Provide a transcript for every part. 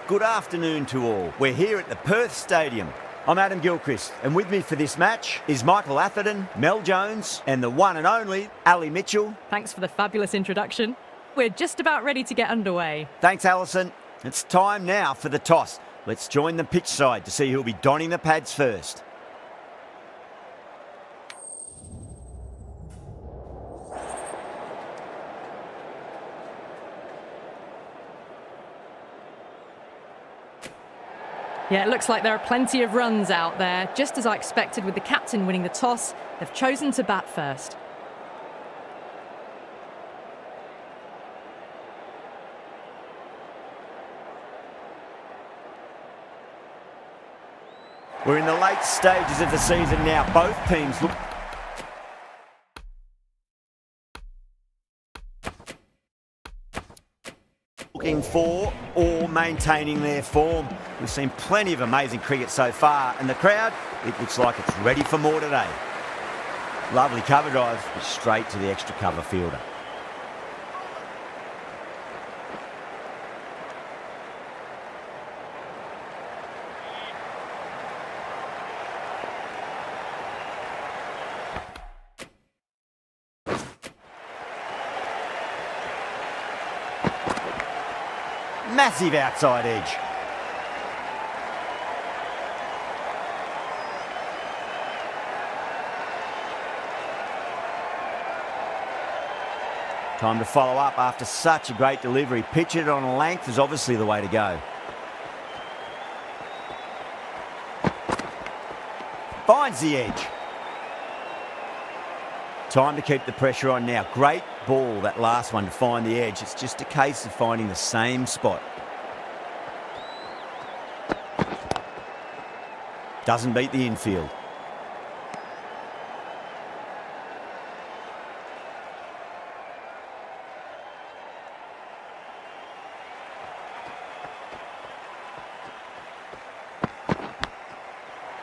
Good afternoon to all. We're here at the Perth Stadium. I'm Adam Gilchrist, and with me for this match is Michael Atherton, Mel Jones, and the one and only Ali Mitchell. Thanks for the fabulous introduction. We're just about ready to get underway. Thanks, Alison. It's time now for the toss. Let's join the pitch side to see who'll be donning the pads first. Yeah, it looks like there are plenty of runs out there. Just as I expected with the captain winning the toss, they've chosen to bat first. We're in the late stages of the season now. Both teams looking for or maintaining their form. We've seen plenty of amazing cricket so far, and the crowd, it looks like it's ready for more today. Lovely cover drive, straight to the extra cover fielder. Massive outside edge. Time to follow up after such a great delivery. Pitch it on a length is obviously the way to go. Finds the edge. Time to keep the pressure on now. Great ball, that last one, to find the edge. It's just a case of finding the same spot. Doesn't beat the infield.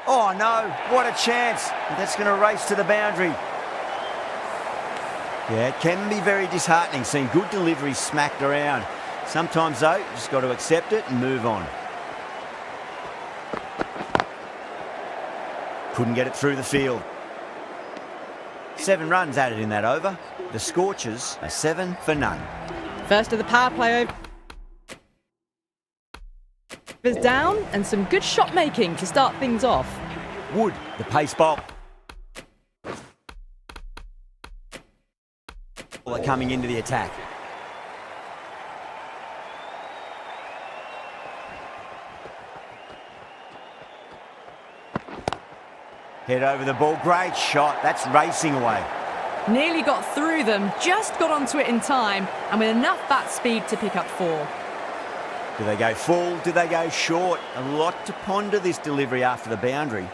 Oh no, what a chance. That's going to race to the boundary. Yeah, it can be very disheartening seeing good deliveries smacked around. Sometimes though, you just got to accept it and move on. Couldn't get it through the field. 7 runs added in that over. The Scorchers are 7 for none. First of the power play over is down, and some good shot making to start things off. Wood, the pace bowl. Are coming into the attack. Head over the ball, great shot, that's racing away. Nearly got through them, just got onto it in time, and with enough bat speed to pick up 4. Do they go full, do they go short? A lot to ponder this delivery after the boundary.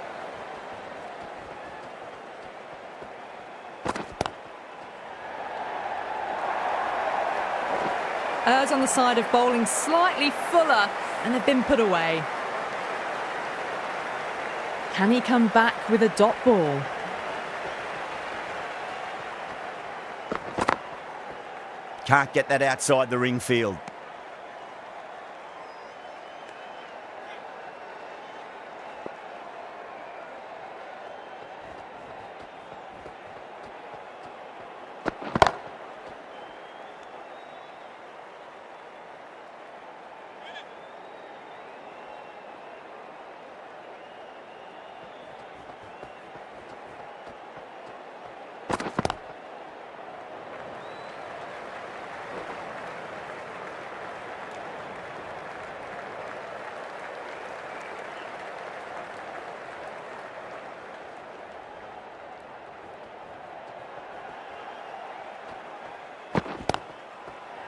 Errs on the side of bowling slightly fuller, and they've been put away. Can he come back with a dot ball? Can't get that outside the ring field.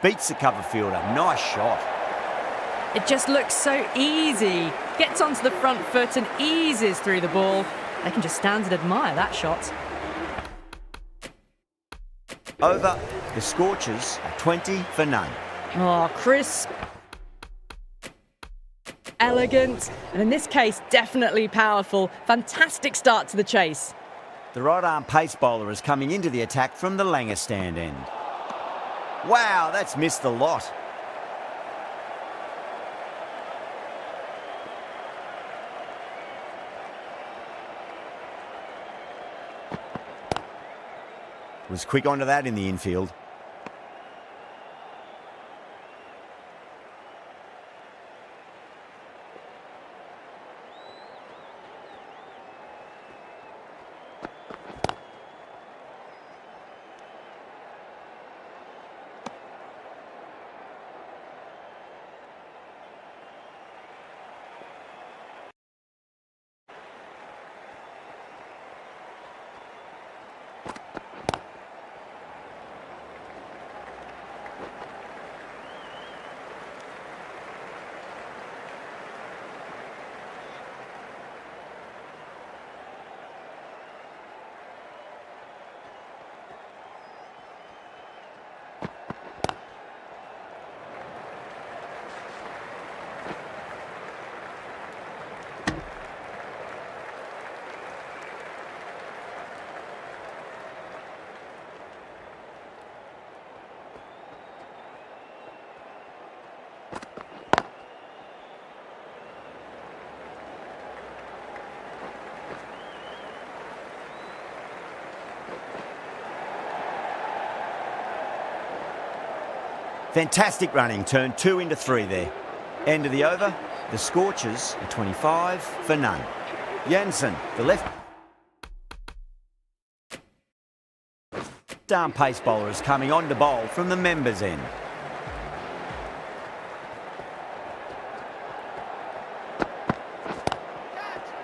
Beats the cover fielder. Nice shot. It just looks so easy. Gets onto the front foot and eases through the ball. They can just stand and admire that shot. Over. The Scorchers are 20 for none. Oh, crisp. Elegant. And in this case, definitely powerful. Fantastic start to the chase. The right-arm pace bowler is coming into the attack from the Langer stand end. Wow, that's missed the lot. Was quick onto that in the infield. Fantastic running, turned 2 into 3 there. End of the over, the Scorchers are 25 for none. Jansen, the left arm pace bowler is coming on to bowl from the members' end.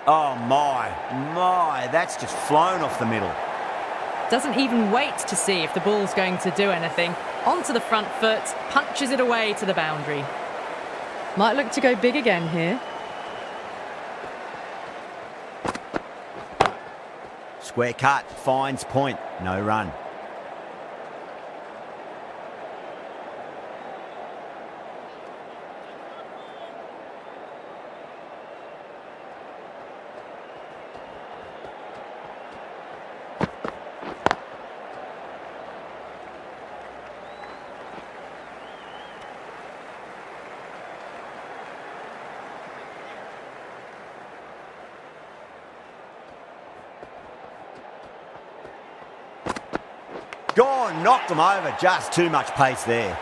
Oh my, that's just flown off the middle. Doesn't even wait to see if the ball's going to do anything. Onto the front foot, punches it away to the boundary. Might look to go big again here. Square cut, finds point, no run. Gone, knocked them over, just too much pace there.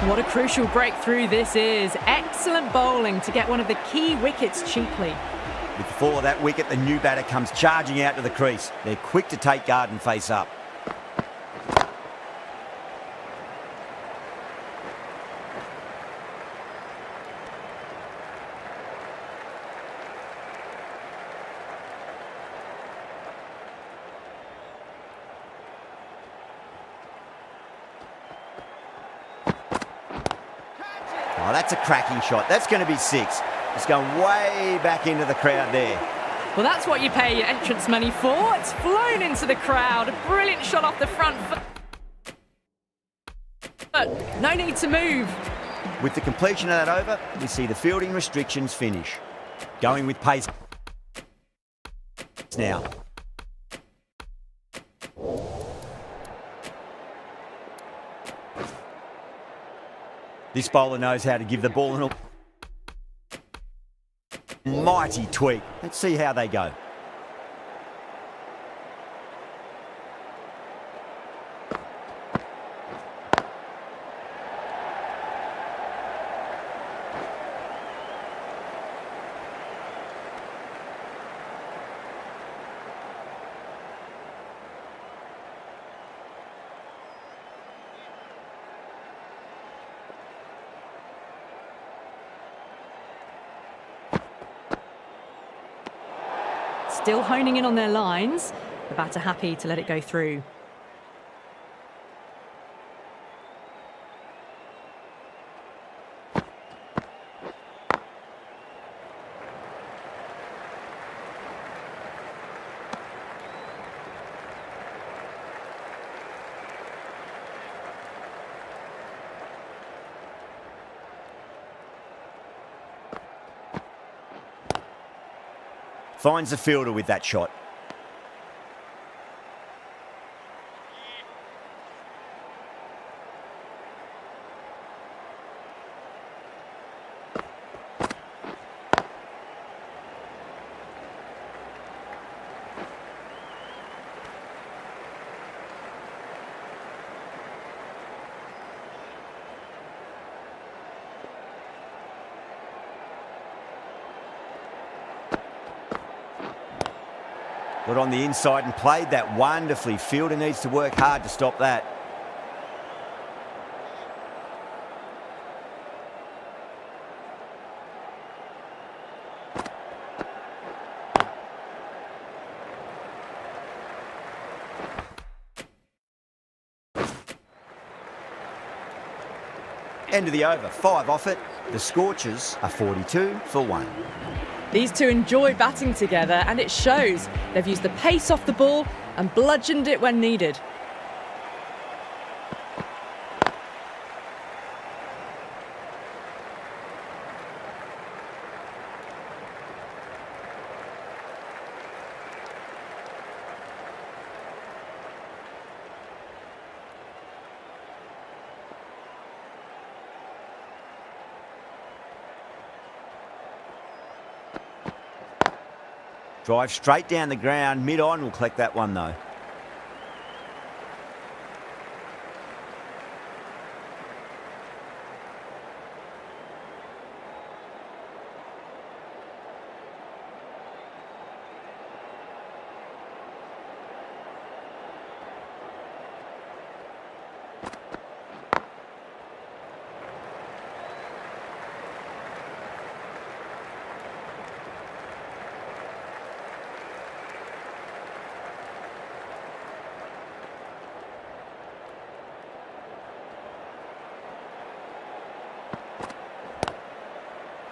What a crucial breakthrough this is. Excellent bowling to get one of the key wickets cheaply. With the fall of that wicket, the new batter comes charging out to the crease. They're quick to take guard and face up. Oh, that's a cracking shot. That's going to be 6. It's going way back into the crowd there. Well, that's what you pay your entrance money for. It's flown into the crowd. A brilliant shot off the front foot. No need to move. With the completion of that over, we see the fielding restrictions finish. Going with pace now. This bowler knows how to give the ball an mighty tweak. Let's see how they go. Still honing in on their lines. The batter happy to let it go through. Finds the fielder with that shot. Got on the inside and played that wonderfully. Fielder needs to work hard to stop that. End of the over, 5 off it. The Scorchers are 42 for 1. These two enjoy batting together, and it shows. They've used the pace off the ball and bludgeoned it when needed. Drive straight down the ground, mid-on, will collect that one though.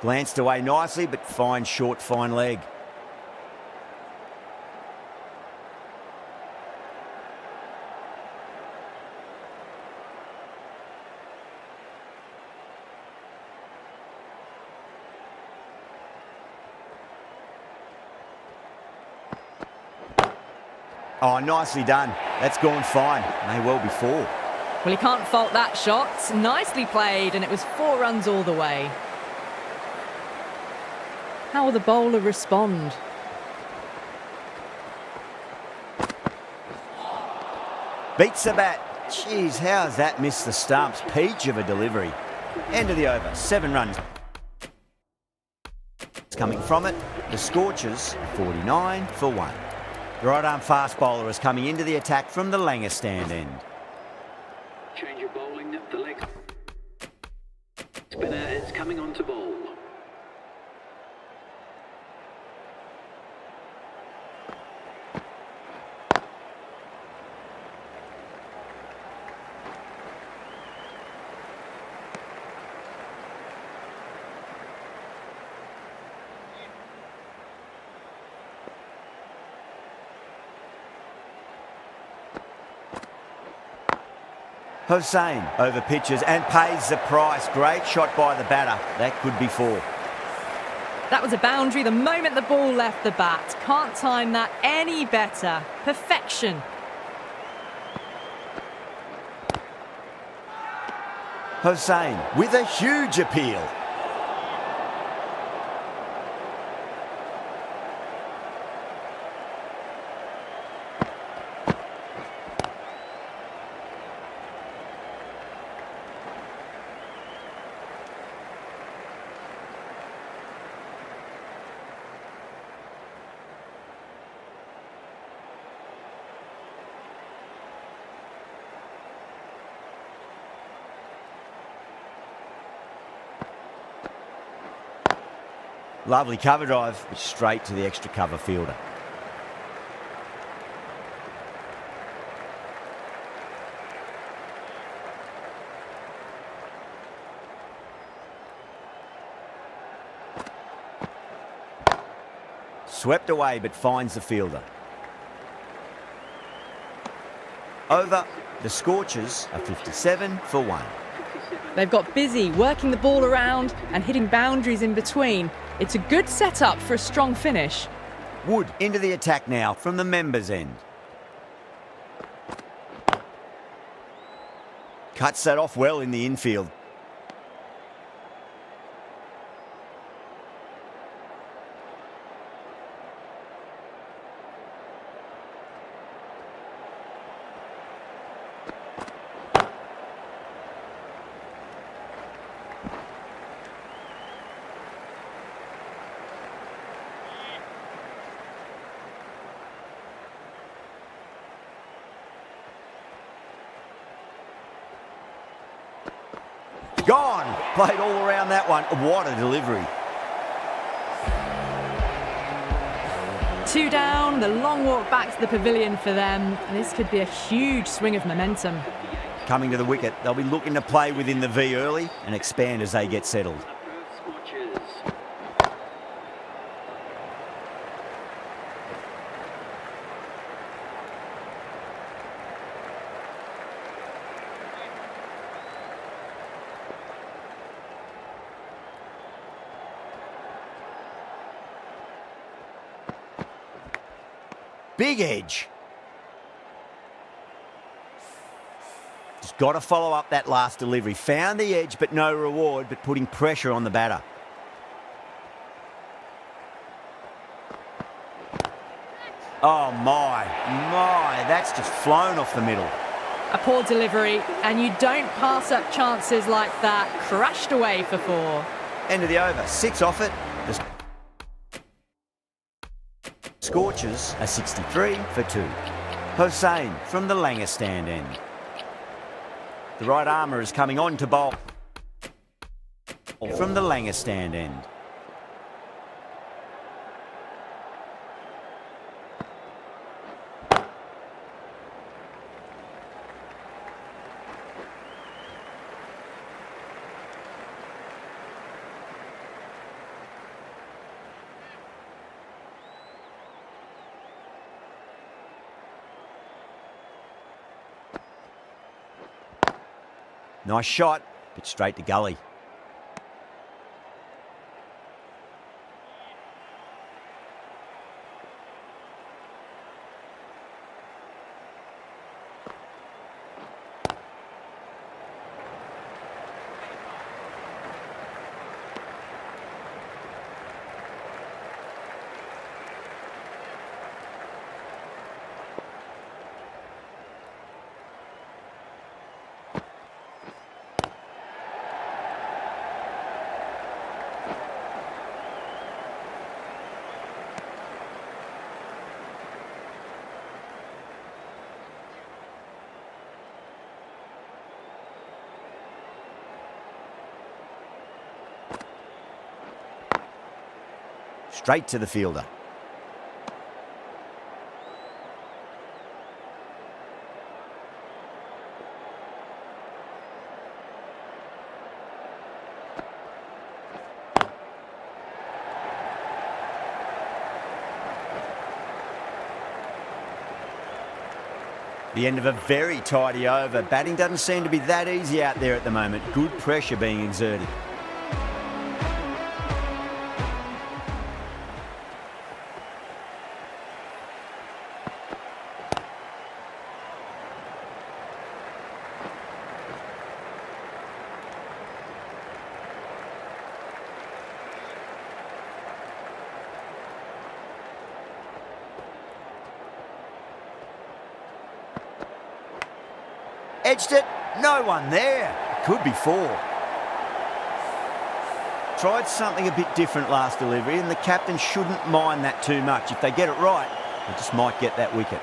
Glanced away nicely, but fine short, fine leg. Oh, nicely done. That's gone fine. May well be 4. Well, he can't fault that shot. Nicely played, and it was 4 runs all the way. How will the bowler respond? Beats the bat. Jeez, how has that missed the stumps? Peach of a delivery. End of the over, 7 runs. It's coming from it. The Scorchers, 49 for 1. The right arm fast bowler is coming into the attack from the Langer stand end. Change of bowling, the leg spinner is coming on to bowl. Hossain over pitches and pays the price. Great shot by the batter. That could be 4. That was a boundary the moment the ball left the bat. Can't time that any better. Perfection. Hossain with a huge appeal. Lovely cover drive, straight to the extra cover fielder. Swept away, but finds the fielder. Over. The Scorchers are 57 for 1. They've got busy working the ball around and hitting boundaries in between. It's a good setup for a strong finish. Wood into the attack now from the members' end. Cuts that off well in the infield. Gone. Played all around that one. What a delivery. 2 down, the long walk back to the pavilion for them. This could be a huge swing of momentum. Coming to the wicket, they'll be looking to play within the V early and expand as they get settled. Scorchers. Big edge. Just got to follow up that last delivery. Found the edge, but no reward, but putting pressure on the batter. Oh, my. That's just flown off the middle. A poor delivery, and you don't pass up chances like that. Crashed away for 4. End of the over. 6 off it. The Scorchers are 63 for 2. Hossain from the Langer stand end. The right armour is coming on to bowl from the Langer stand end. Nice shot, but straight to gully. Straight to the fielder. The end of a very tidy over. Batting doesn't seem to be that easy out there at the moment. Good pressure being exerted. Edged it, no one there. Could be 4. Tried something a bit different last delivery, and the captain shouldn't mind that too much. If they get it right, they just might get that wicket.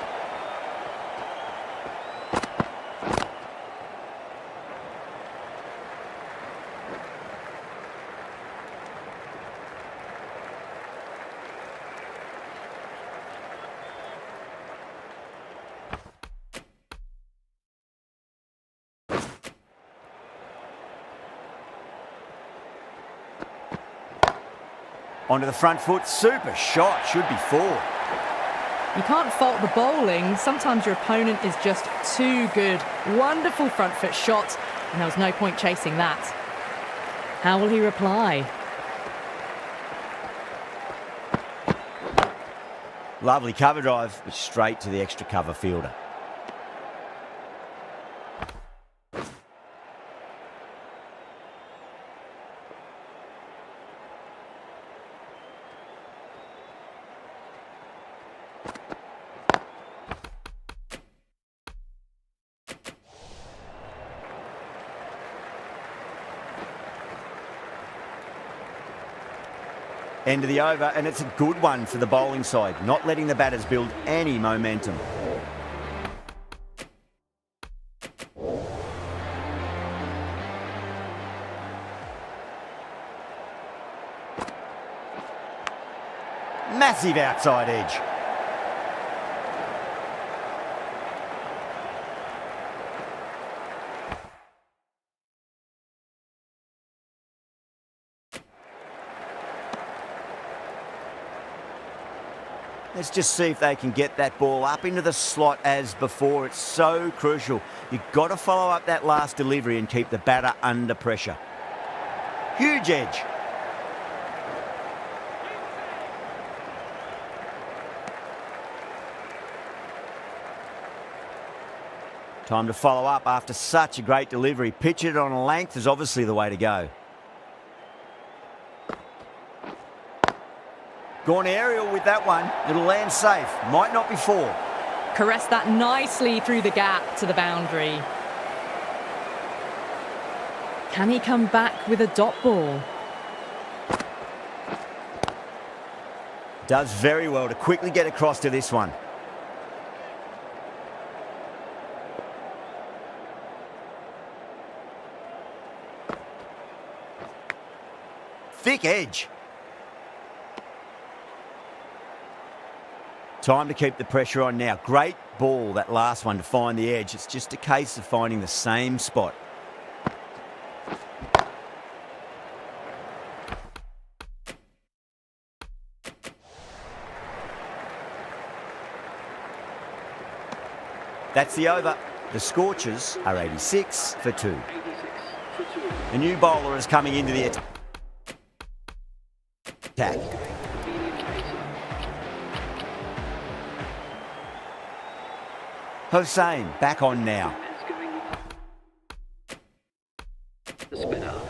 Onto the front foot, super shot, should be 4. You can't fault the bowling. Sometimes your opponent is just too good. Wonderful front foot shot, and there was no point chasing that. How will he reply? Lovely cover drive, but straight to the extra cover fielder. End of the over, and it's a good one for the bowling side, not letting the batters build any momentum. Massive outside edge. Let's just see if they can get that ball up into the slot as before. It's so crucial. You've got to follow up that last delivery and keep the batter under pressure. Huge edge. Time to follow up after such a great delivery. Pitch it on a length is obviously the way to go. Gone aerial with that one. It'll land safe. Might not be four. Caressed that nicely through the gap to the boundary. Can he come back with a dot ball? Does very well to quickly get across to this one. Thick edge. Time to keep the pressure on now. Great ball, that last one, to find the edge. It's just a case of finding the same spot. That's the over. The Scorchers are 86 for 2. 86 for 2. A new bowler is coming into the attack. Hossein back on now. That's going the spinner.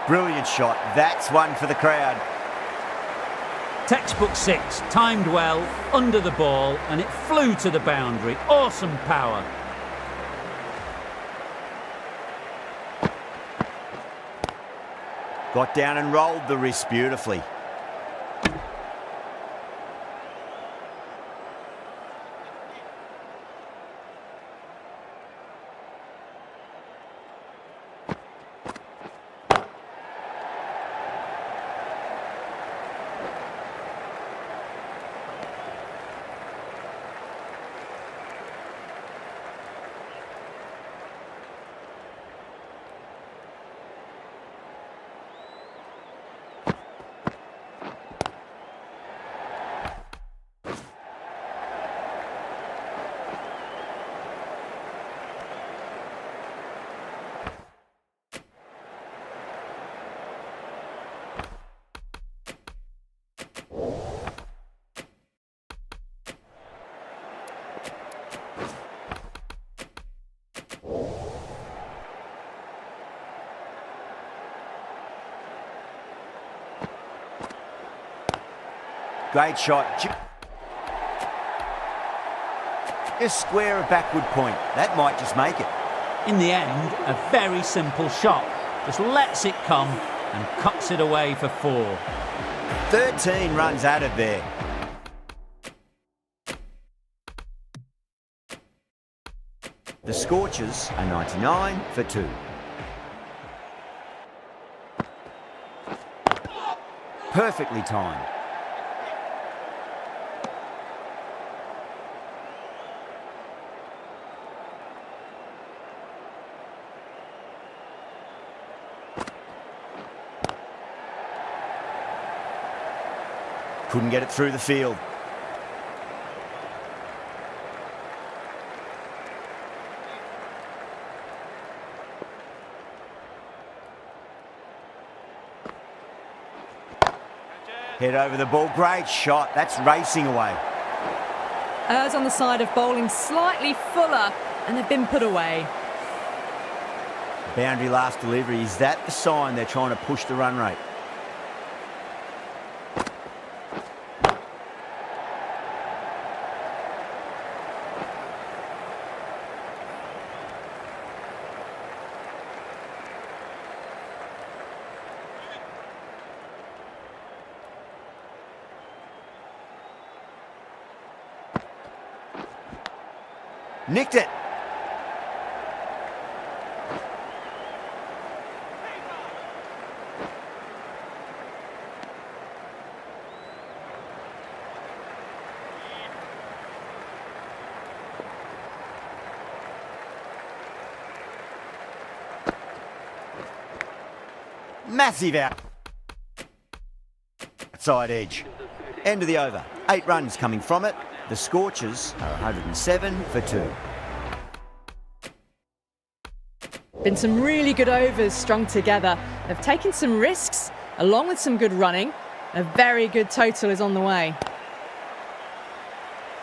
Brilliant shot. That's one for the crowd. Textbook 6, timed well, under the ball, and it flew to the boundary. Awesome power. Got down and rolled the wrist beautifully. Great shot. Just square a backward point. That might just make it. In the end, a very simple shot. Just lets it come and cuts it away for 4. 13 runs added there. The Scorchers are 99 for 2. Perfectly timed. Couldn't get it through the field. Head over the ball. Great shot. That's racing away. Errs on the side of bowling slightly fuller, and they've been put away. Boundary last delivery. Is that the sign they're trying to push the run rate? Nicked it. Massive out. Side edge. End of the over. 8 runs coming from it. The Scorchers are 107 for 2. Been some really good overs strung together. They've taken some risks, along with some good running. A very good total is on the way.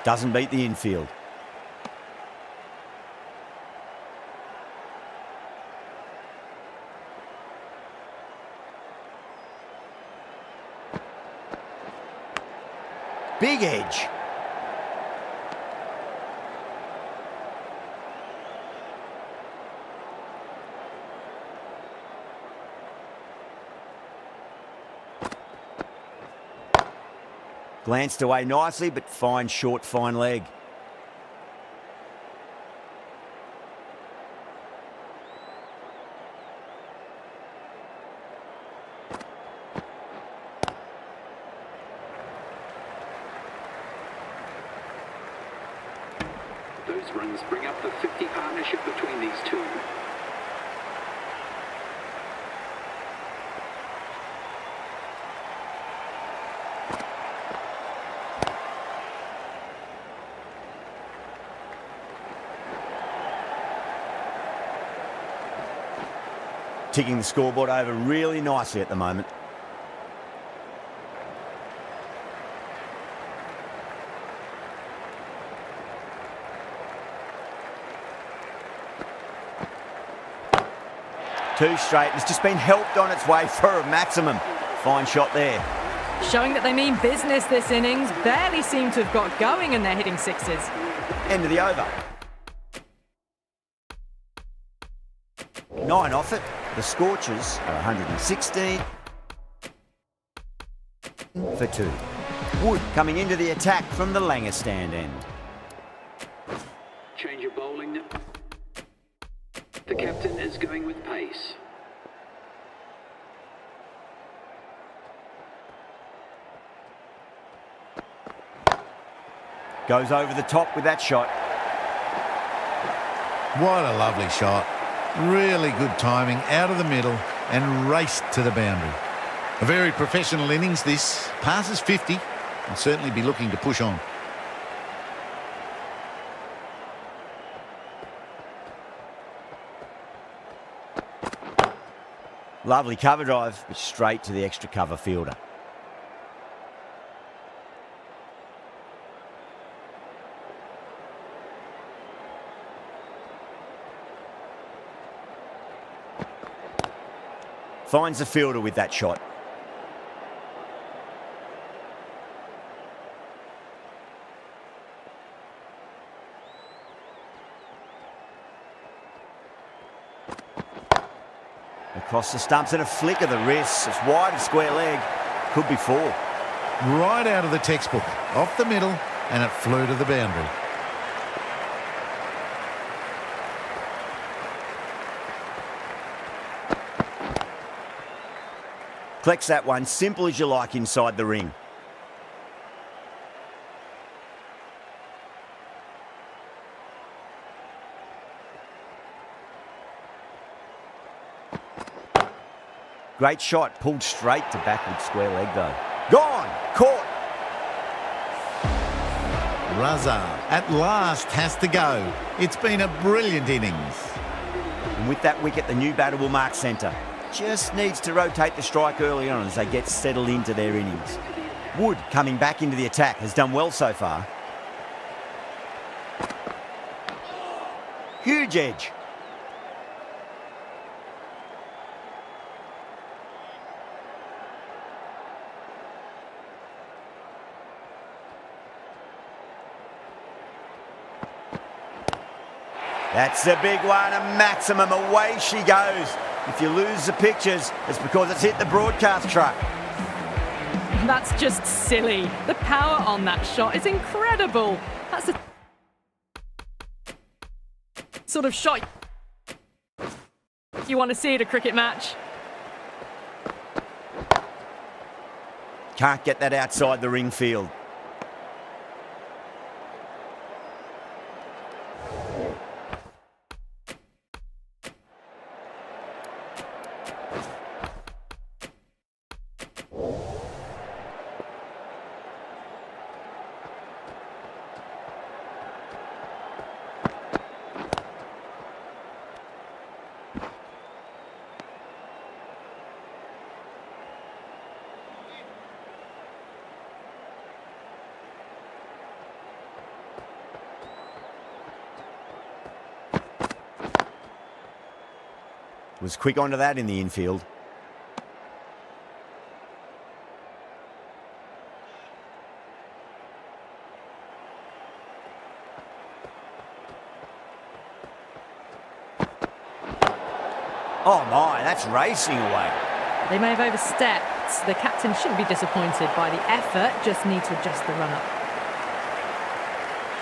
Doesn't beat the infield. Big edge. Glanced away nicely, but fine short, fine leg. Those runs bring up the 50 partnership between these two. Ticking the scoreboard over really nicely at the moment. Two straight. It's just been helped on its way for a maximum. Fine shot there. Showing that they mean business this innings. Barely seem to have got going and they're hitting sixes. End of the over. 9 off it. The Scorchers are 116 for 2. Wood coming into the attack from the Langer stand end. Change of bowling. The captain is going with pace. Goes over the top with that shot. What a lovely shot. Really good timing, out of the middle and raced to the boundary. A very professional innings this. Passes 50 and certainly be looking to push on. Lovely cover drive, but straight to the extra cover fielder. Finds the fielder with that shot. Across the stumps and a flick of the wrist. It's wide of square leg. Could be 4. Right out of the textbook. Off the middle and it flew to the boundary. Collects that one, simple as you like inside the ring. Great shot, pulled straight to backward square leg though. Gone, caught. Razar at last has to go. It's been a brilliant innings. And with that wicket, the new batter will mark centre. Just needs to rotate the strike early on as they get settled into their innings. Wood, coming back into the attack, has done well so far. Huge edge. That's a big one, a maximum. Away she goes. If you lose the pictures, it's because it's hit the broadcast truck. That's just silly. The power on that shot is incredible. That's the sort of shot you want to see at a cricket match. Can't get that outside the ring field. Was quick onto that in the infield. Oh my, that's racing away. They may have overstepped. The captain shouldn't be disappointed by the effort, just need to adjust the run-up.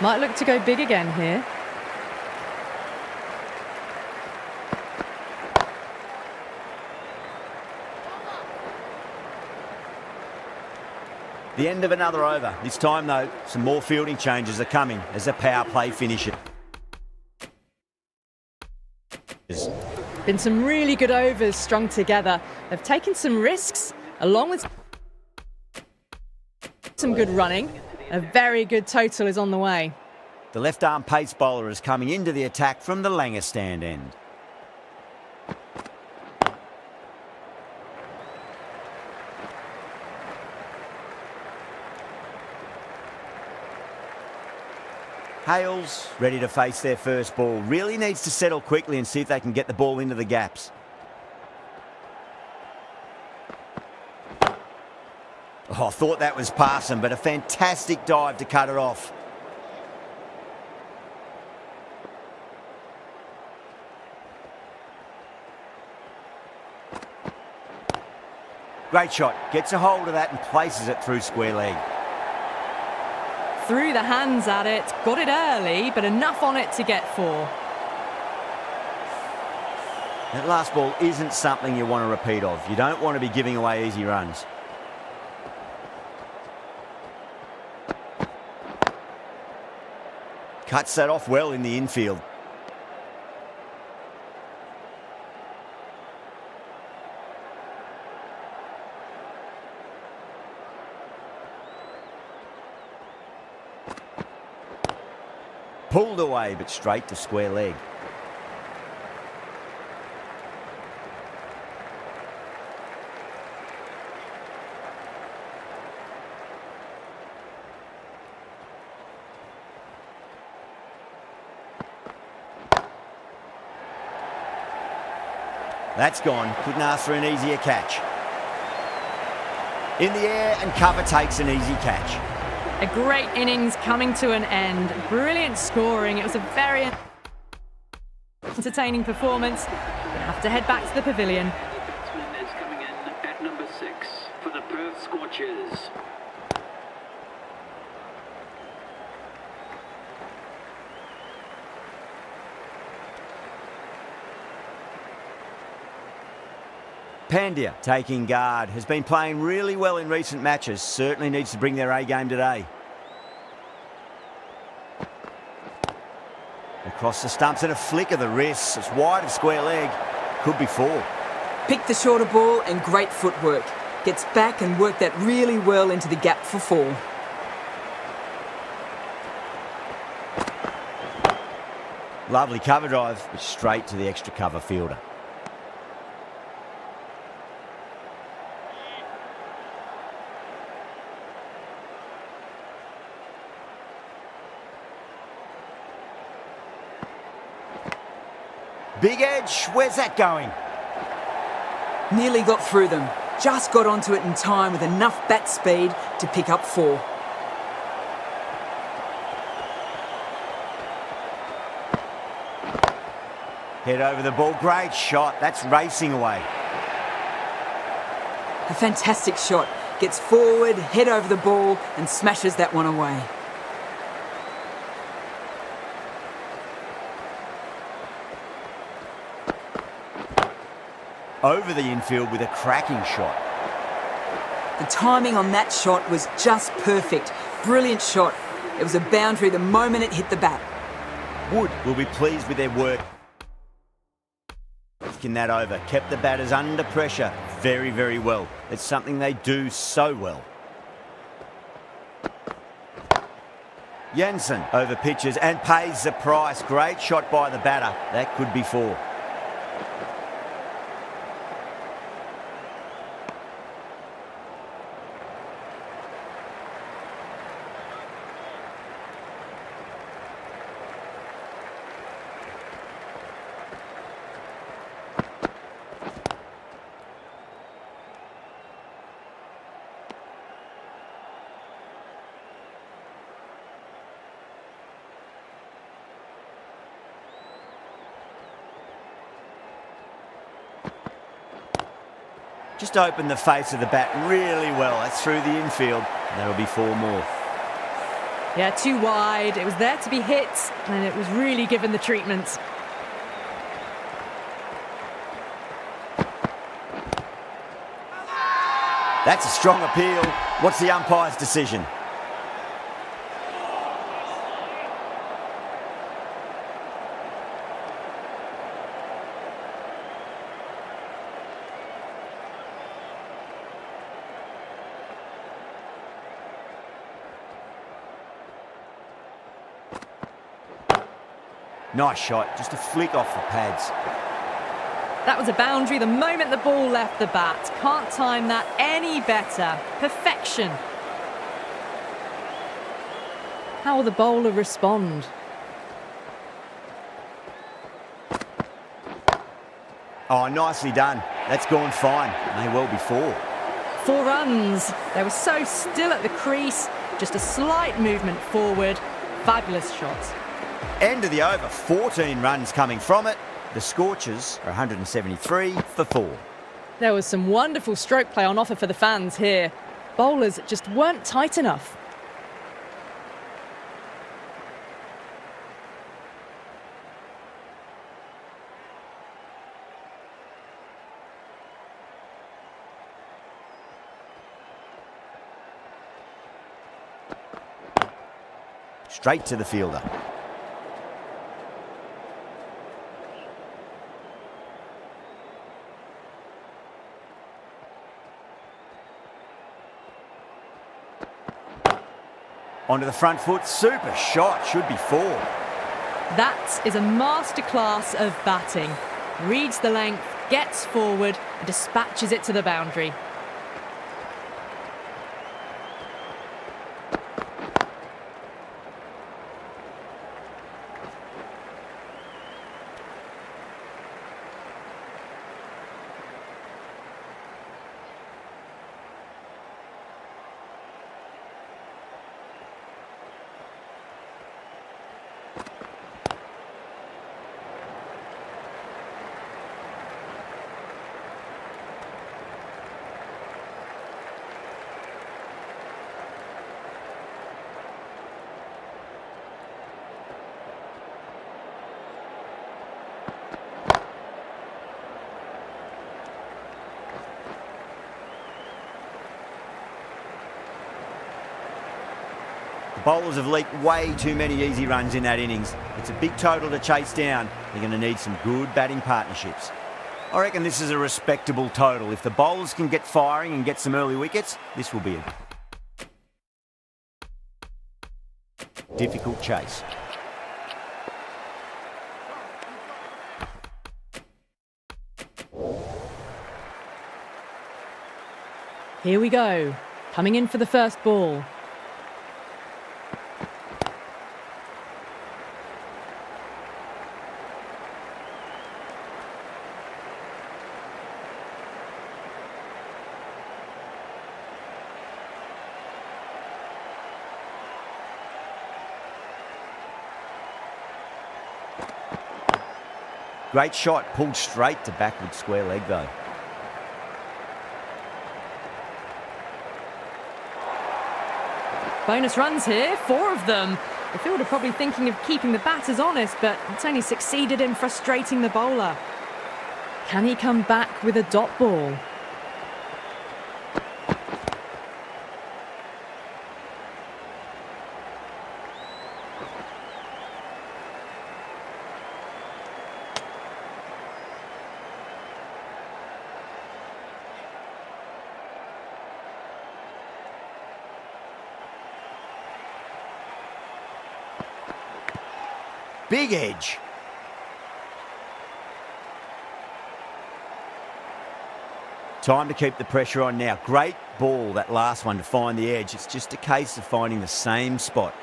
Might look to go big again here. The end of another over. This time, though, some more fielding changes are coming as the power play finishes. Been some really good overs strung together. They've taken some risks, along with some good running. A very good total is on the way. The left-arm pace bowler is coming into the attack from the Langer stand end. Hales, ready to face their first ball. Really needs to settle quickly and see if they can get the ball into the gaps. Oh, I thought that was passing, but a fantastic dive to cut it off. Great shot. Gets a hold of that and places it through square leg. Threw the hands at it, got it early, but enough on it to get 4. That last ball isn't something you want to repeat of. You don't want to be giving away easy runs. Cuts that off well in the infield. Pulled away, but straight to square leg. That's gone. Couldn't ask for an easier catch. In the air, and cover takes an easy catch. A great innings coming to an end. Brilliant scoring. It was a very entertaining performance. We have to head back to the pavilion. The batsman is coming in at number 6 for the Perth Scorchers. Pandya, taking guard, has been playing really well in recent matches. Certainly needs to bring their A game today. Across the stumps and a flick of the wrists. It's wide of square leg. Could be 4. Picked the shorter ball and great footwork. Gets back and worked that really well into the gap for 4. Lovely cover drive, but straight to the extra cover fielder. Big edge, where's that going? Nearly got through them. Just got onto it in time with enough bat speed to pick up 4. Head over the ball, great shot, that's racing away. A fantastic shot. Gets forward, head over the ball and smashes that one away. Over the infield with a cracking shot. The timing on that shot was just perfect. Brilliant shot. It was a boundary the moment it hit the bat. Wood will be pleased with their work. Kicking that over, kept the batters under pressure very, very well. It's something they do so well. Jansen over pitches and pays the price. Great shot by the batter. That could be 4. Just opened the face of the bat really well. That's through the infield. That'll be 4 more. Yeah, too wide. It was there to be hit, and it was really given the treatment. That's a strong appeal. What's the umpire's decision? Nice shot, just a flick off the pads. That was a boundary the moment the ball left the bat. Can't time that any better. Perfection. How will the bowler respond? Oh, nicely done. That's gone fine. May well be 4. 4 runs. They were so still at the crease. Just a slight movement forward. Fabulous shot. End of the over, 14 runs coming from it. The Scorchers are 173 for 4. There was some wonderful stroke play on offer for the fans here. Bowlers just weren't tight enough. Straight to the fielder. Onto the front foot, super shot, should be 4. That is a masterclass of batting. Reads the length, gets forward, and dispatches it to the boundary. Bowlers have leaked way too many easy runs in that innings. It's a big total to chase down. They're going to need some good batting partnerships. I reckon this is a respectable total. If the bowlers can get firing and get some early wickets, this will be a difficult chase. Here we go. Coming in for the first ball. Great shot, pulled straight to backward square leg though. Bonus runs here, 4 of them. The fielder probably thinking of keeping the batters honest, but it's only succeeded in frustrating the bowler. Can he come back with a dot ball? Big edge. Time to keep the pressure on now. Great ball, that last one, to find the edge. It's just a case of finding the same spot.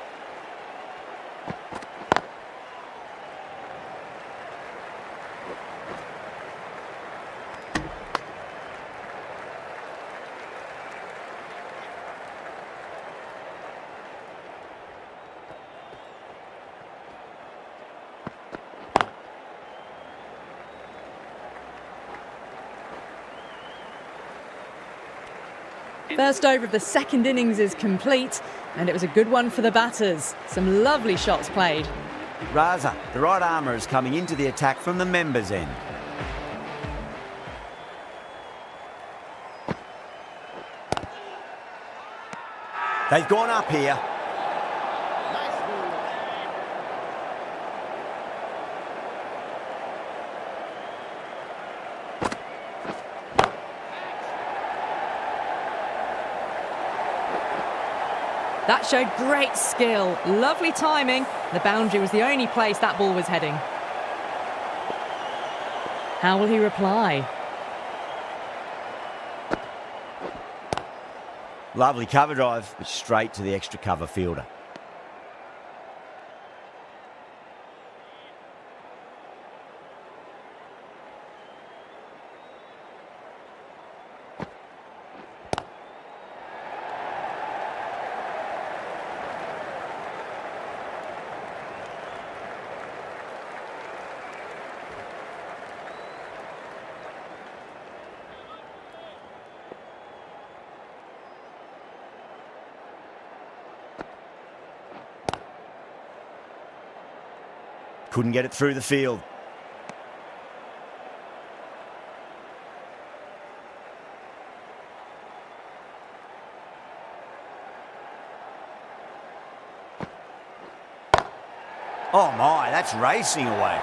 First over of the second innings is complete, and it was a good one for the batters. Some lovely shots played. Raza, the right armour, is coming into the attack from the members' end. They've gone up here. That showed great skill, lovely timing. The boundary was the only place that ball was heading. How will he reply? Lovely cover drive, but straight to the extra cover fielder. Couldn't get it through the field. Oh my, that's racing away.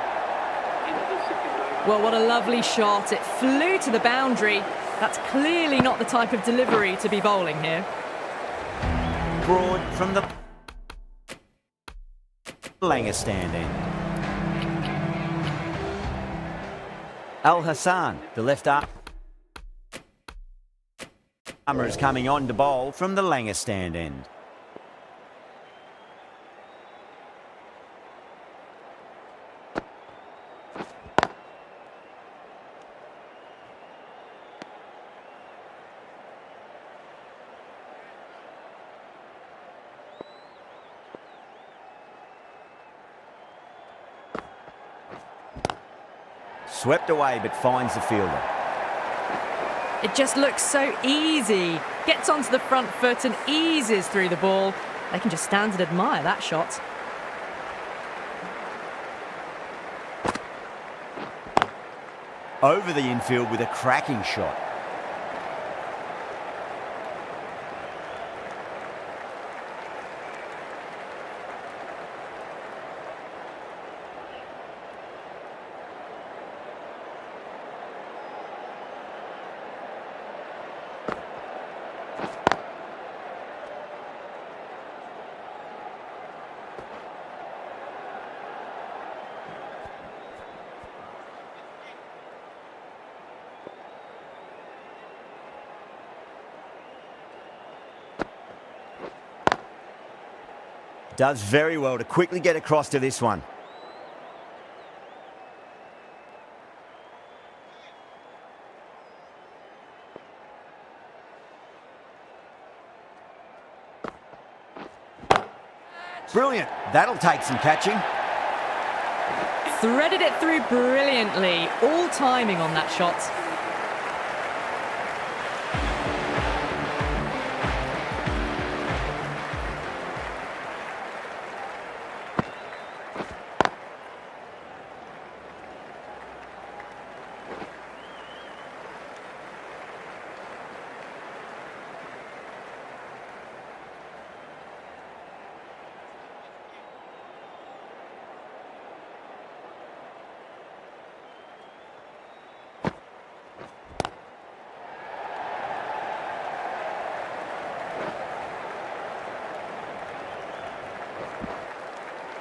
Well, what a lovely shot. It flew to the boundary. That's clearly not the type of delivery to be bowling here. Broad from the Langer stand end. Al Hassan, the left armer, is coming on to bowl from the Langer stand end. Swept away, but finds the fielder. It just looks so easy. Gets onto the front foot and eases through the ball. They can just stand and admire that shot. Over the infield with a cracking shot. Does very well to quickly get across to this one. Brilliant. That'll take some catching. Threaded it through brilliantly. All timing on that shot.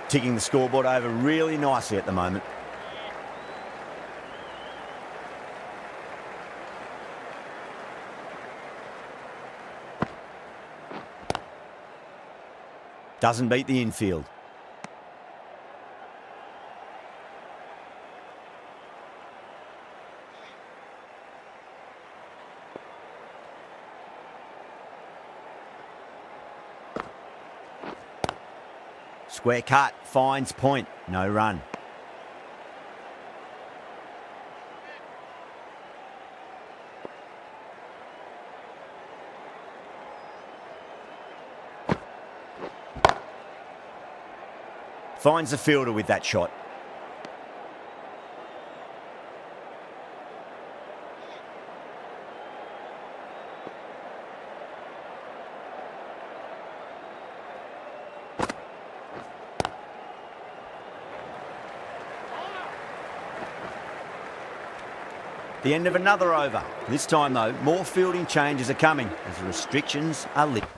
Ticking the scoreboard over really nicely at the moment. Doesn't beat the infield. Square cut, finds point, no run. Finds the fielder with that shot. The end of another over. This time, though, more fielding changes are coming as the restrictions are lifted.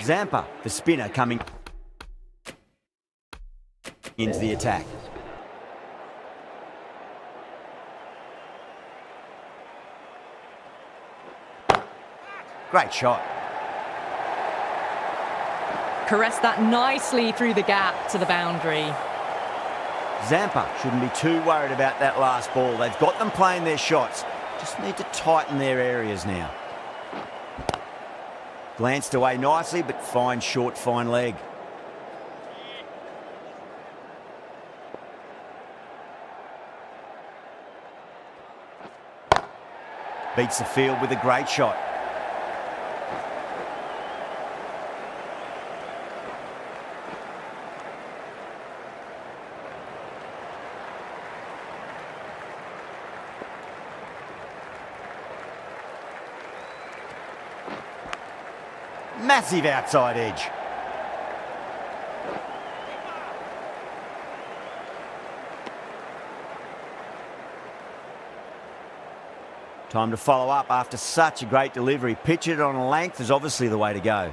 Zampa, the spinner, coming into the attack. Great shot. Caressed that nicely through the gap to the boundary. Zampa shouldn't be too worried about that last ball. They've got them playing their shots. Just need to tighten their areas now. Glanced away nicely, but fine short, fine leg. Beats the field with a great shot. Massive outside edge. Time to follow up after such a great delivery. Pitch it on a length is obviously the way to go.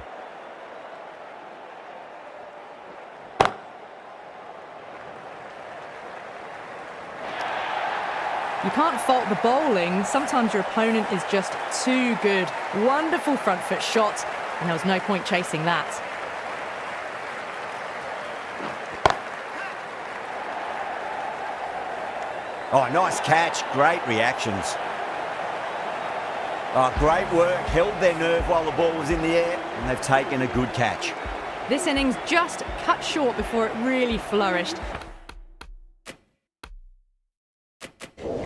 You can't fault the bowling. Sometimes your opponent is just too good. Wonderful front foot shot, and there was no point chasing that. Oh, nice catch. Great reactions. Oh, great work. Held their nerve while the ball was in the air, and they've taken a good catch. This innings just cut short before it really flourished.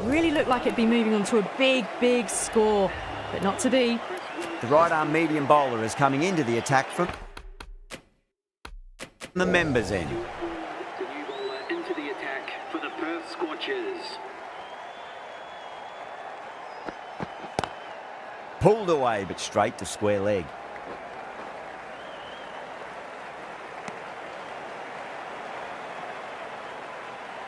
Really looked like it'd be moving on to a big, big score, but not to be. The right-arm medium bowler is coming into the attack from the members' end. The new bowler into the attack for the Perth Scorchers. Pulled away, but straight to square leg.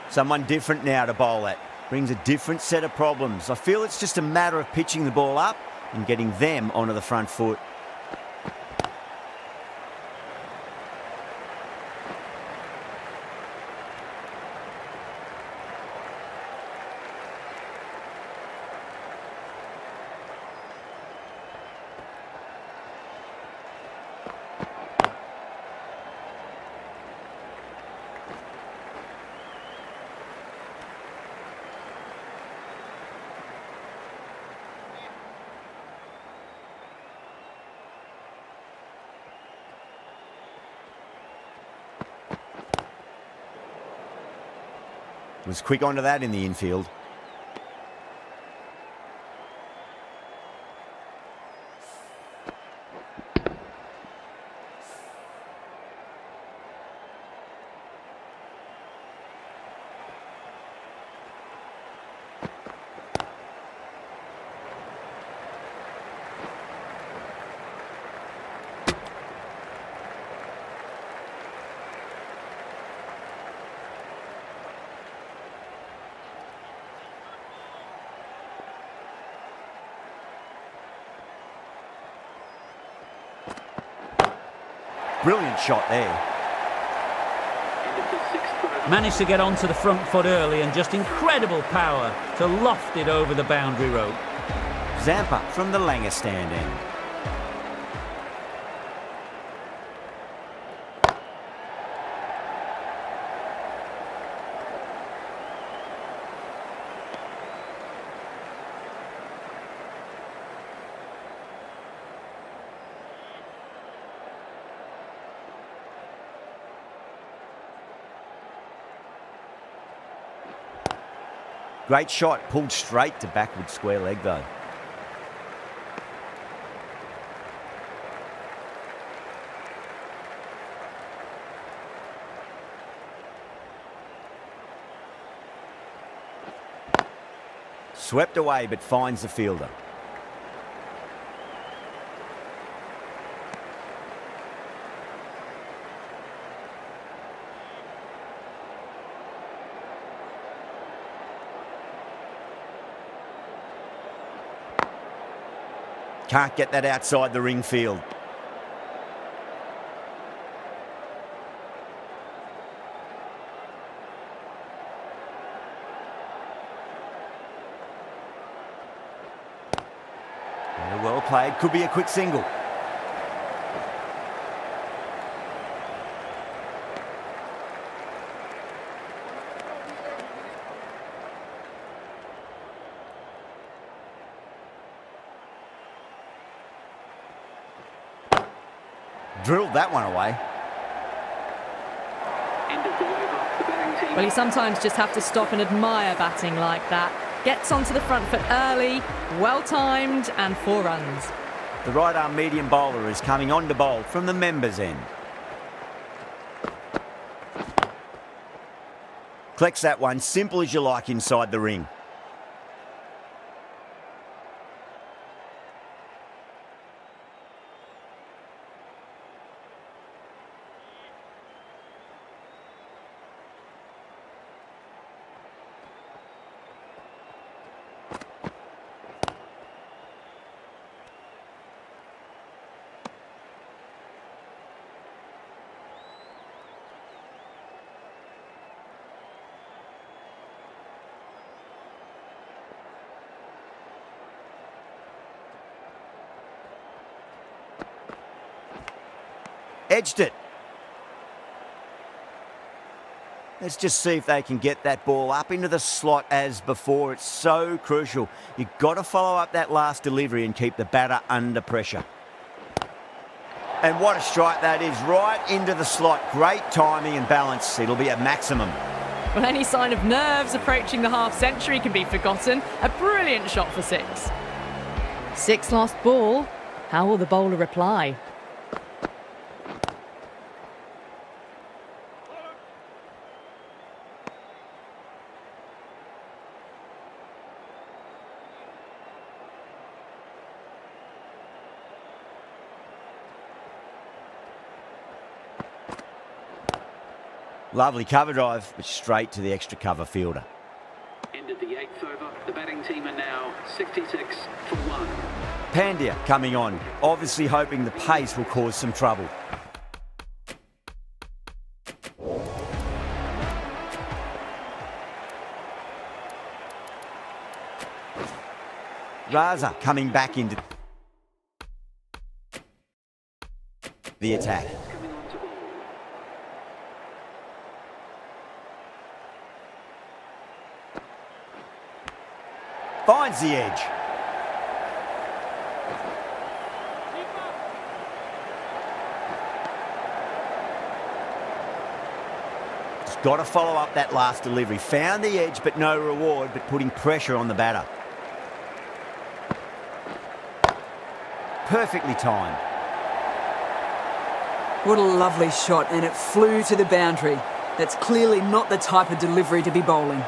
Someone different now to bowl at. Brings a different set of problems. I feel it's just a matter of pitching the ball up and getting them onto the front foot. Was quick onto that in the infield. Brilliant shot there. End of the sixth over. Managed to get onto the front foot early and just incredible power to loft it over the boundary rope. Zampa from the Langer stand end. Great shot, pulled straight to backward square leg though. Swept away but finds the fielder. Can't get that outside the ring field. Well played, could be a quick single. Drilled that one away. End of the over. The batting team. Well, you sometimes just have to stop and admire batting like that. Gets onto the front foot early, well timed, and 4 runs. The right arm medium bowler is coming on to bowl from the members' end. Collects that one, simple as you like inside the ring. Edged it. Let's just see if they can get that ball up into the slot as before. It's so crucial. You've got to follow up that last delivery and keep the batter under pressure. And what a strike that is, right into the slot. Great timing and balance. It'll be at maximum. Well, any sign of nerves approaching the half-century can be forgotten. A brilliant shot for 6. 6 last ball. How will the bowler reply? Lovely cover drive, but straight to the extra cover fielder. End of the 8th over. The batting team are now 66 for 1. Pandya coming on, obviously hoping the pace will cause some trouble. Raza coming back into the attack. Coming on to ball. Finds the edge. Just got to follow up that last delivery. Found the edge, but no reward, but putting pressure on the batter. Perfectly timed. What a lovely shot, and it flew to the boundary. That's clearly not the type of delivery to be bowling.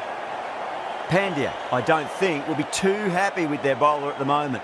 Pandya, I don't think, will be too happy with their bowler at the moment.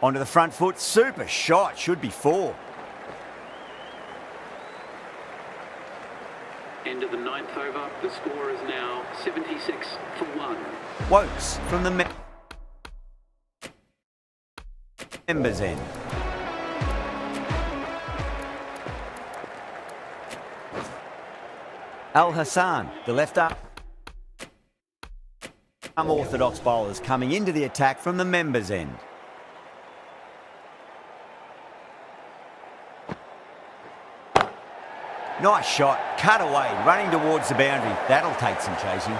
Onto the front foot, super shot, should be 4. End of the 9th over. The score is now 76 for 1. Wokes from the members' end. Al Hassan, the left arm orthodox bowlers coming into the attack from the members' end. Nice shot, cut away, running towards the boundary. That'll take some chasing.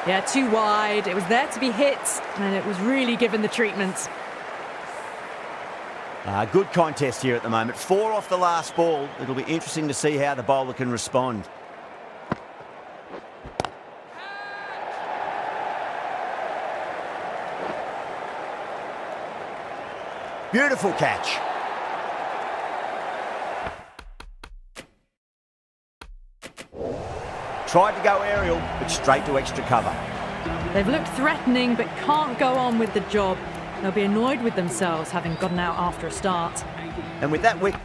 Yeah, too wide. It was there to be hit, and it was really given the treatment. Good contest here at the moment. 4 off the last ball. It'll be interesting to see how the bowler can respond. Beautiful catch. Tried to go aerial, but straight to extra cover. They've looked threatening, but can't go on with the job. They'll be annoyed with themselves having gotten out after a start. And with that wicket,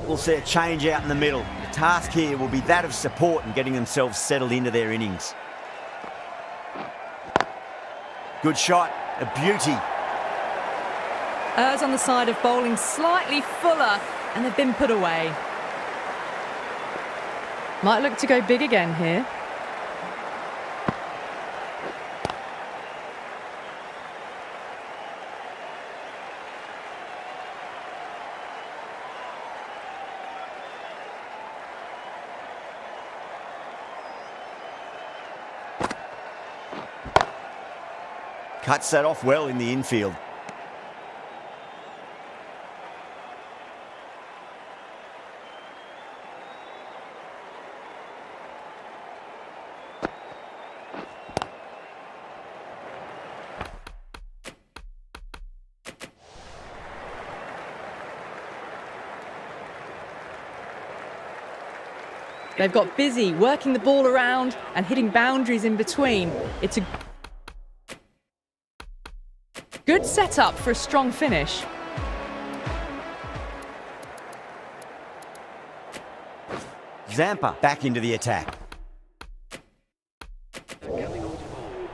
we'll see a change out in the middle. The task here will be that of support and getting themselves settled into their innings. Good shot, a beauty. Errs on the side of bowling slightly fuller, and they've been put away. Might look to go big again here. Cuts that off well in the infield. They've got busy working the ball around and hitting boundaries in between. It's a good setup for a strong finish. Zampa back into the attack. Coming on to bowl.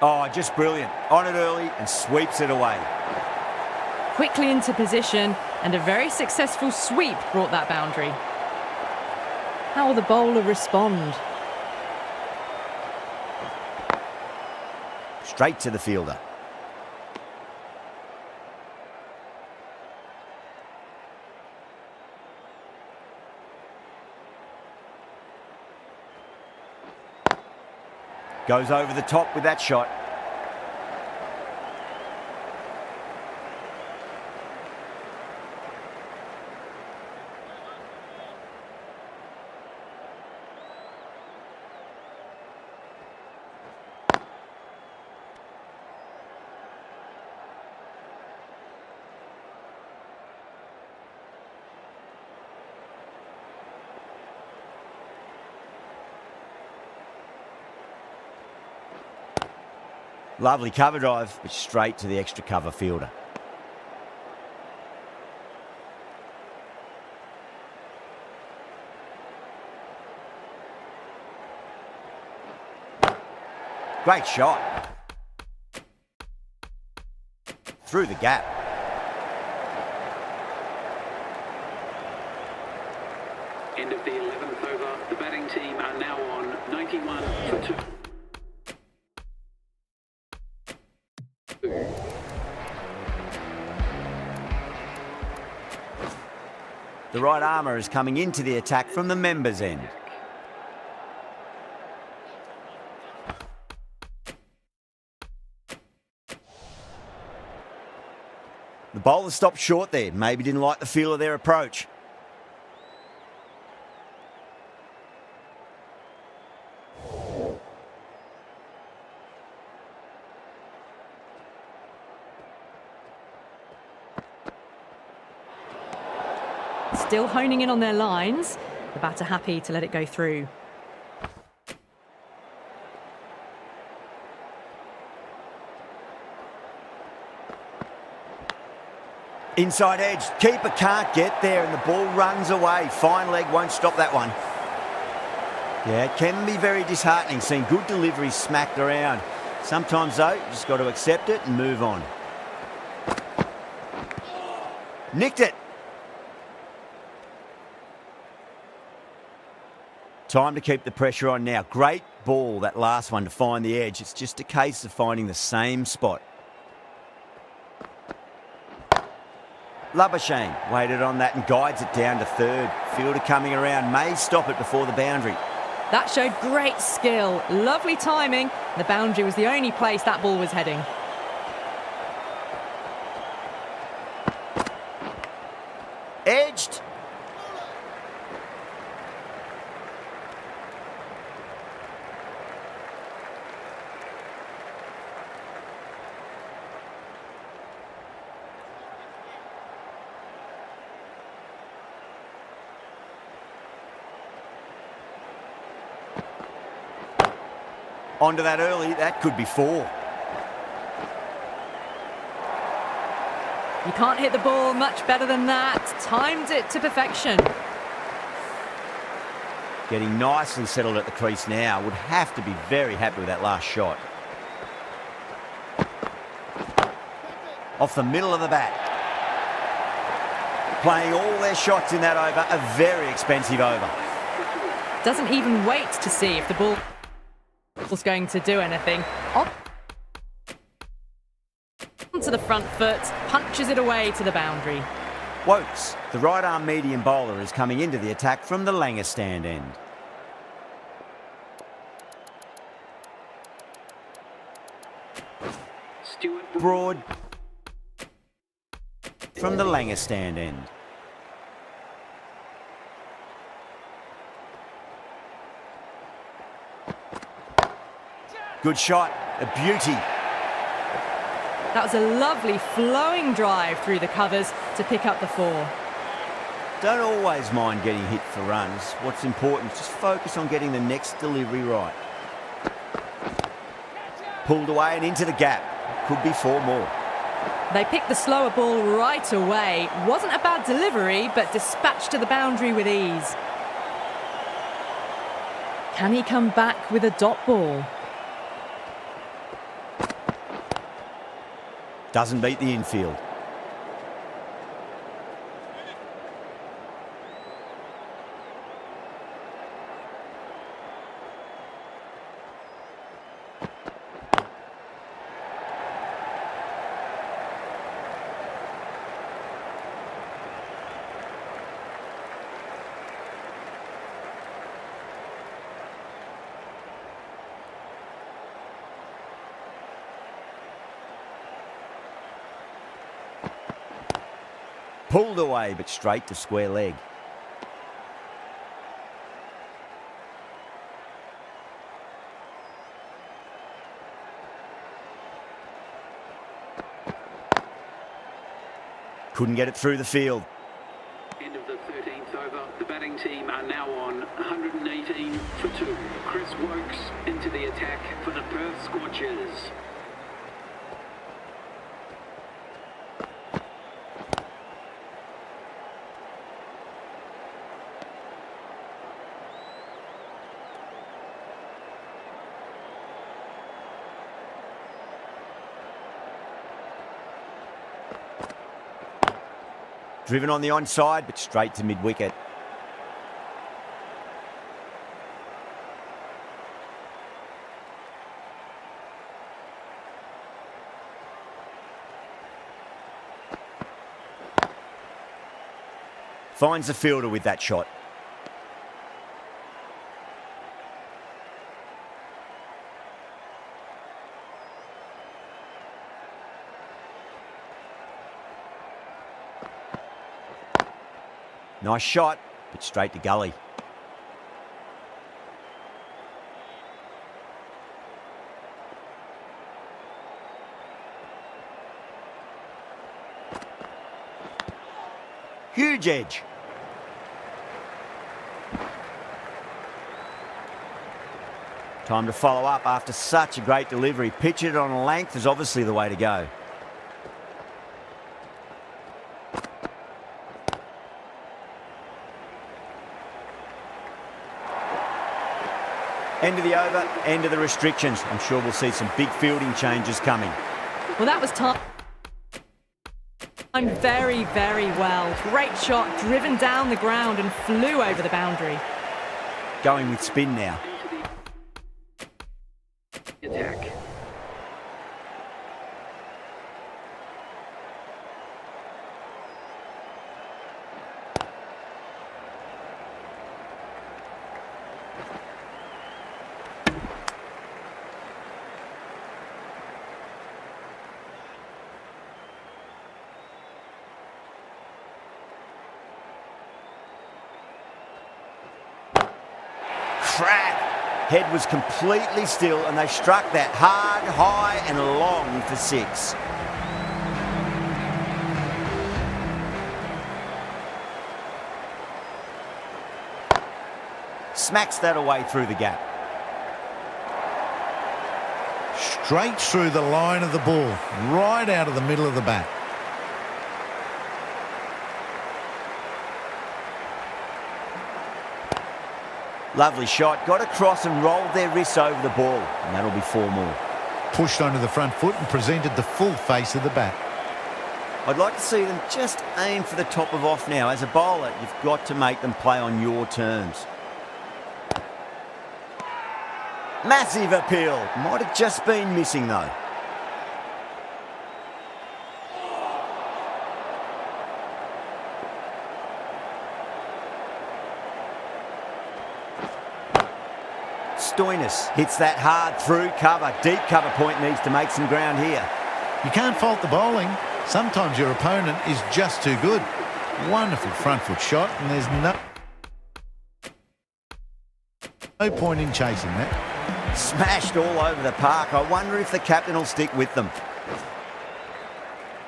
Oh, just brilliant. On it early and sweeps it away. Quickly into position, and a very successful sweep brought that boundary. How will the bowler respond? Straight to the fielder. Goes over the top with that shot. Lovely cover drive, but straight to the extra cover fielder. Great shot. Through the gap. End of the 11th over. The batting team are now on 91 for 2. The right armour is coming into the attack from the members' end. The bowler stopped short there. Maybe didn't like the feel of their approach. Still honing in on their lines. The batter happy to let it go through. Inside edge. Keeper can't get there and the ball runs away. Fine leg won't stop that one. Yeah, it can be very disheartening seeing good deliveries smacked around. Sometimes, though, you just got to accept it and move on. Nicked it. Time to keep the pressure on now. Great ball, that last one, to find the edge. It's just a case of finding the same spot. Labuschagne waited on that and guides it down to third. Fielder coming around, may stop it before the boundary. That showed great skill. Lovely timing. The boundary was the only place that ball was heading. Edged. Onto that early, that could be 4. You can't hit the ball much better than that. Timed it to perfection. Getting nicely settled at the crease now. Would have to be very happy with that last shot. Off the middle of the bat. Playing all their shots in that over. A very expensive over. Doesn't even wait to see if the ball was going to do anything. Onto the front foot, punches it away to the boundary. Wokes, the right arm medium bowler, is coming into the attack from the Langer stand end. Stuart Broad from the Langer stand end. Good shot, a beauty. That was a lovely flowing drive through the covers to pick up the 4. Don't always mind getting hit for runs. What's important is just focus on getting the next delivery right. Pulled away and into the gap. Could be 4 more. They picked the slower ball right away. Wasn't a bad delivery, but dispatched to the boundary with ease. Can he come back with a dot ball? Doesn't beat the infield. Pulled away, but straight to square leg. Couldn't get it through the field. End of the 13th over. The batting team are now on 118 for 2. Chris Wokes into the attack for the Perth Scorchers. Driven on the onside, but straight to mid-wicket. Finds the fielder with that shot. Nice shot, but straight to gully. Huge edge. Time to follow up after such a great delivery. Pitch it on a length is obviously the way to go. End of the over, end of the restrictions. I'm sure we'll see some big fielding changes coming. Well, that was timed very, very well. Great shot, driven down the ground and flew over the boundary. Going with spin now. Attack. Crack! Head was completely still and they struck that hard, high and long for 6. Smacks that away through the gap. Straight through the line of the ball, right out of the middle of the bat. Lovely shot. Got across and rolled their wrists over the ball. And that'll be 4 more. Pushed onto the front foot and presented the full face of the bat. I'd like to see them just aim for the top of off now. As a bowler, you've got to make them play on your terms. Massive appeal. Might have just been missing though. Stoinis hits that hard through cover. Deep cover point needs to make some ground here. You can't fault the bowling. Sometimes your opponent is just too good. Wonderful front foot shot, and there's no point in chasing that. Smashed all over the park. I wonder if the captain will stick with them.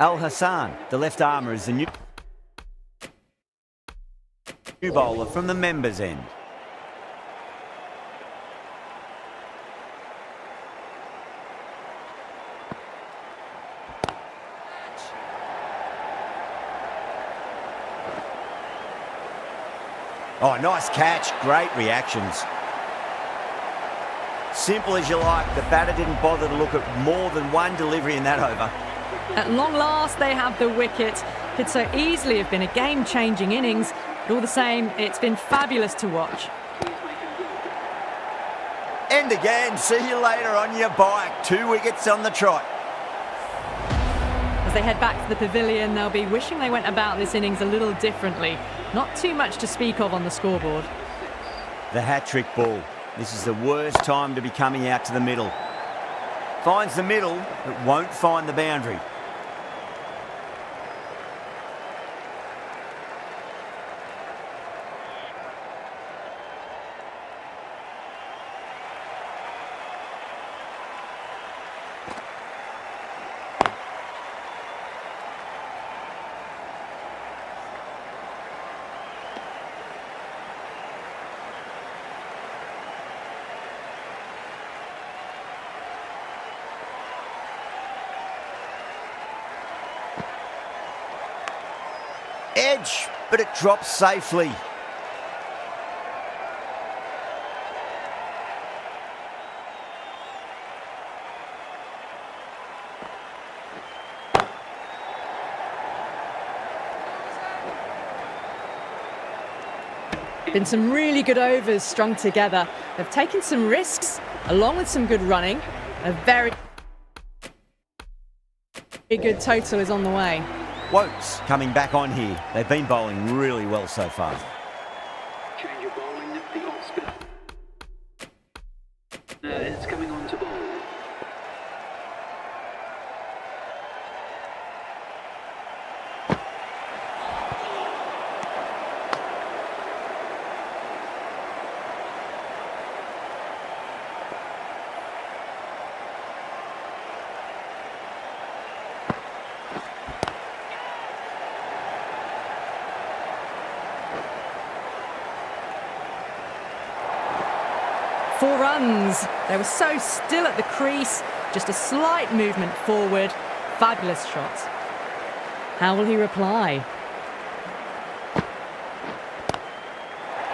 Al Hassan, the left armour, is the new bowler from the members' end. Oh, nice catch. Great reactions. Simple as you like. The batter didn't bother to look at more than one delivery in that over. At long last, they have the wicket. Could so easily have been a game-changing innings, but all the same, it's been fabulous to watch. And again, see you later on your bike. 2 wickets on the trot. As they head back to the pavilion, they'll be wishing they went about this innings a little differently. Not too much to speak of on the scoreboard. The hat-trick ball. This is the worst time to be coming out to the middle. Finds the middle, but won't find the boundary. Edge, but it drops safely. Been some really good overs strung together. They've taken some risks, along with some good running. A very good total is on the way. Woakes coming back on here. They've been bowling really well so far. Change of bowling, the off spin. It's coming on to bowl. Four runs. They were so still at the crease, just a slight movement forward. Fabulous shot. How will he reply?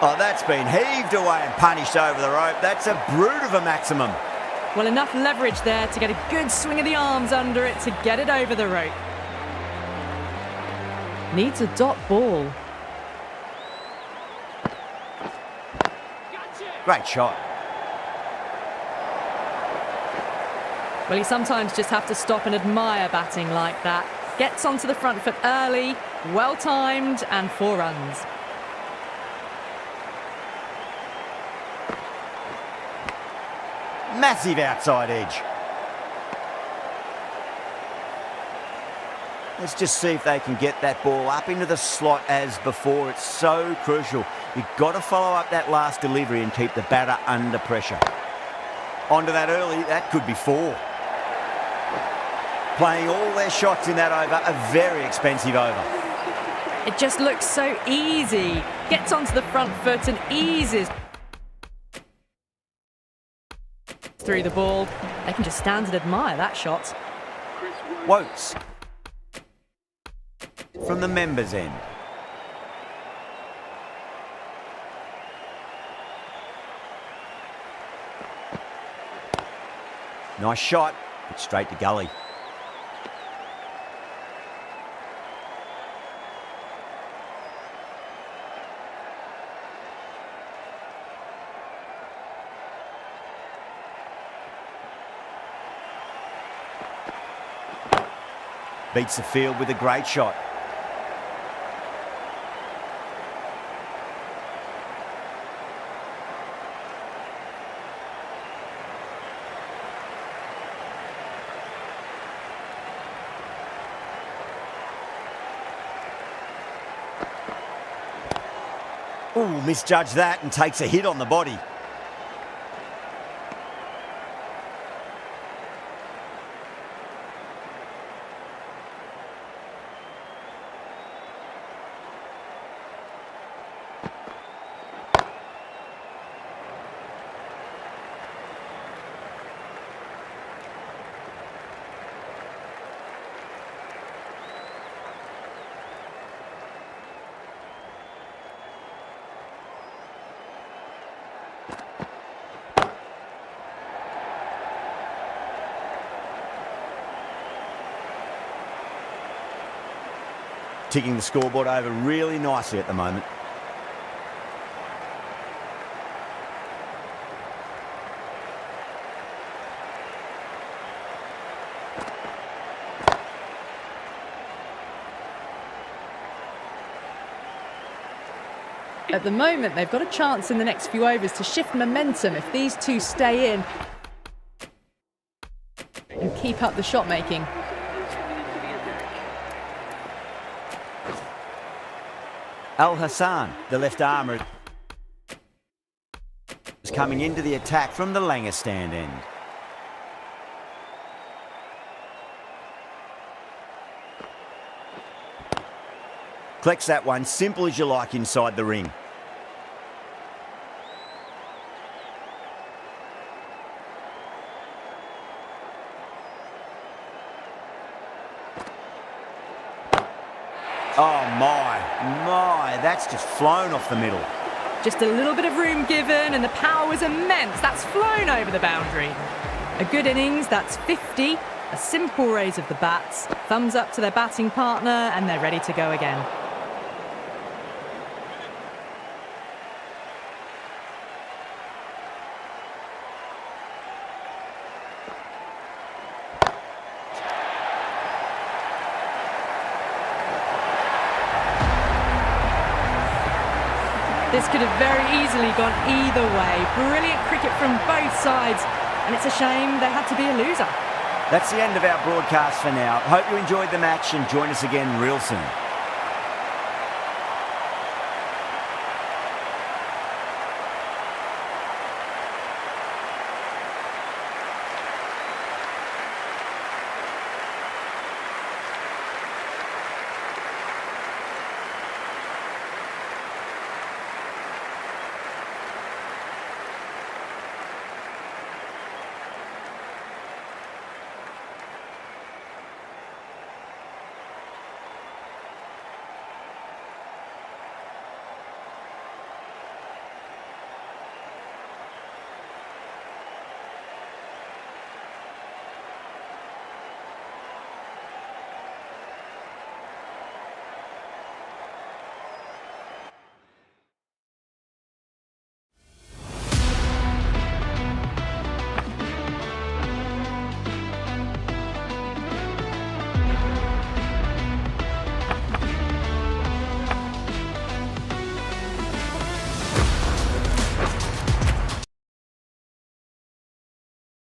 Oh, that's been heaved away and punished over the rope. That's a brute of a maximum. Well, enough leverage there to get a good swing of the arms under it to get it over the rope. Needs a dot ball. Great shot. Well, you sometimes just have to stop and admire batting like that. Gets onto the front foot early, well timed, and 4 runs. Massive outside edge. Let's just see if they can get that ball up into the slot as before. It's so crucial. You've got to follow up that last delivery and keep the batter under pressure. Onto that early, that could be 4. Playing all their shots in that over, a very expensive over. It just looks so easy. Gets onto the front foot and eases through the ball. They can just stand and admire that shot. Woakes from the members' end. Nice shot, but straight to gully. Beats the field with a great shot. Ooh, misjudged that and takes a hit on the body. Ticking the scoreboard over really nicely at the moment. At the moment, they've got a chance in the next few overs to shift momentum if these two stay in and keep up the shot making. Al Hassan, the left armer, is coming into the attack from the Langer stand end. Collects that one, simple as you like inside the ring. Oh my, that's just flown off the middle. Just a little bit of room given and the power was immense. That's flown over the boundary. A good innings, that's 50. A simple raise of the bats. Thumbs up to their batting partner and they're ready to go again. This could have very easily gone either way. Brilliant cricket from both sides, and it's a shame they had to be a loser. That's the end of our broadcast for now. Hope you enjoyed the match and join us again real soon.